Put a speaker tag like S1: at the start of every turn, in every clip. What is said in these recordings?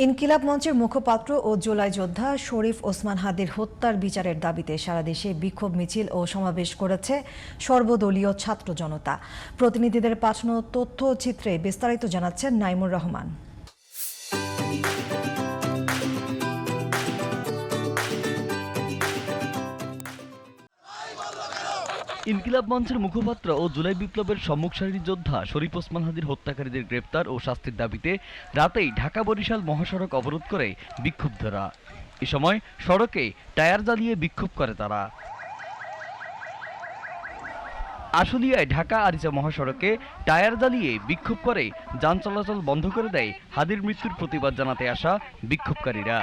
S1: ইনকিলাব মঞ্চের মুখপাত্র ও জুলাই যোদ্ধা শরীফ ওসমান হাদির হত্যার বিচারের দাবিতে সারা দেশে বিক্ষোভ মিছিল ও সমাবেশ করেছে সর্বদলীয় ছাত্র জনতা। প্রতিনিধিদের পাঠানো তথ্যচিত্রে বিস্তারিত জানাচ্ছেন নাইমুর রহমান।
S2: ইনকিলাব মঞ্চের মুখপাত্র ও জুলাই বিপ্লবের সম্মুখ সারির যোদ্ধা শরীফ ওসমান হাদির হত্যাকারীদের গ্রেপ্তার ও শাস্তির দাবিতে রাতেই ঢাকা বরিশাল মহাসড়ক অবরোধ করে বিক্ষুব্ধরা। এ সময় সড়কে টায়ার জ্বালিয়ে বিক্ষোভ করে তারা। আশুলিয়ায় ঢাকা আরিচা মহাসড়কে টায়ার জ্বালিয়ে বিক্ষোভ করে যান চলাচল বন্ধ করে দেয় হাদির মৃত্যুর প্রতিবাদ জানাতে আসা বিক্ষোভকারীরা।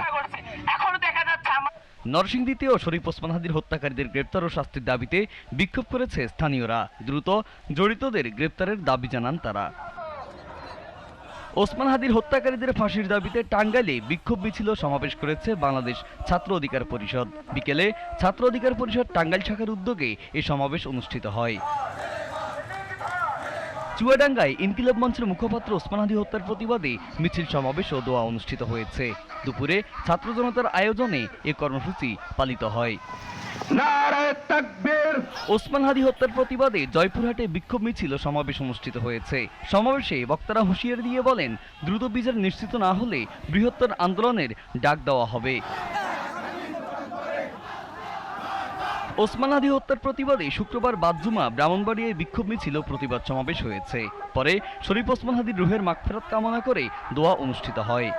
S2: নরসিংদীতেও শরীফ ওসমান হাদির হত্যাকারীদের গ্রেপ্তার ও শাস্তির দাবিতে বিক্ষোভ করেছে স্থানীয়রা। দ্রুত জড়িতদের গ্রেপ্তারের দাবি জানান তারা। ওসমান হাদির হত্যাকারীদের ফাঁসির দাবিতে টাঙ্গাইলে বিক্ষোভ মিছিল সমাবেশ করেছে বাংলাদেশ ছাত্র অধিকার পরিষদ। বিকেলে ছাত্র অধিকার পরিষদ টাঙ্গাইল শাখার উদ্যোগে এই সমাবেশ অনুষ্ঠিত হয়। চুয়াডাঙ্গায় ইনকিলাব মঞ্চের মুখপাত্র ওসমান হাদি হত্যার প্রতিবাদে মিছিল সমাবেশ ও দোয়া অনুষ্ঠিত হয়েছে। দুপুরে ছাত্র জনতার আয়োজনে এ কর্মসূচি পালিত হয়। ওসমান হাদি হত্যার প্রতিবাদে জয়পুরহাটে বিক্ষোভ মিছিল ও সমাবেশ অনুষ্ঠিত হয়েছে। সমাবেশে বক্তারা হুঁশিয়ারি দিয়ে বলেন, দ্রুত বিচার নিশ্চিত না হলে বৃহত্তর আন্দোলনের ডাক দেওয়া হবে। ওসমান হাদি হত্যার প্রতিবাদে শুক্রবার বাদ-জুমা ব্রাহ্মণবাড়িয়ায় বিক্ষোভ মিছিল ও প্রতিবাদ সমাবেশ হয়েছে। পরে শরীফ ওসমান হাদির রুহের মাগফিরাত কামনা করে দোয়া অনুষ্ঠিত হয়।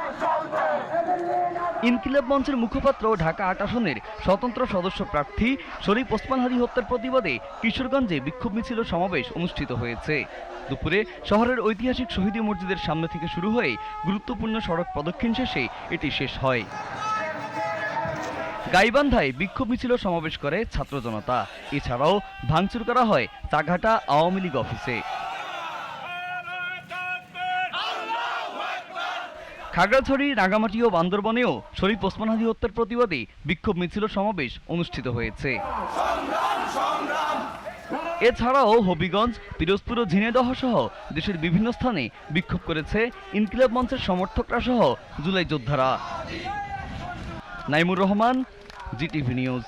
S2: ইনকিলাব মঞ্চের মুখপাত্র ঢাকা ৮ আসনের স্বতন্ত্র সদস্য প্রার্থী শরীফ ওসমান হাদি হত্যার প্রতিবাদে কিশোরগঞ্জে বিক্ষোভ মিছিল ও সমাবেশ অনুষ্ঠিত হয়েছে। দুপুরে শহরের ঐতিহাসিক শহীদ মসজিদের সামনে থেকে শুরু হয়ে গুরুত্বপূর্ণ সড়ক প্রদক্ষিণ শেষে এটি শেষ হয়। গাইবান্ধায় বিক্ষোভ মিছিল সমাবেশ করে ছাত্র জনতা। এছাড়াও ভাঙচুর করা হয় চাঘাটা আওয়ামী লীগ অফিসে। খাগড়াছড়ি, রাঙ্গামাটি ও বান্দরবনেও শরীফ ওসমান হাদি হত্যার প্রতিবাদে বিক্ষোভ মিছিল সমাবেশ অনুষ্ঠিত হয়েছে। এছাড়াও হবিগঞ্জ, পিরোজপুর ও ঝিনাইদহ সহ দেশের বিভিন্ন স্থানে বিক্ষোভ করেছে ইনকিলাব মঞ্চের সমর্থকরা সহ জুলাই যোদ্ধারা। Naimur Rahman, GTV news.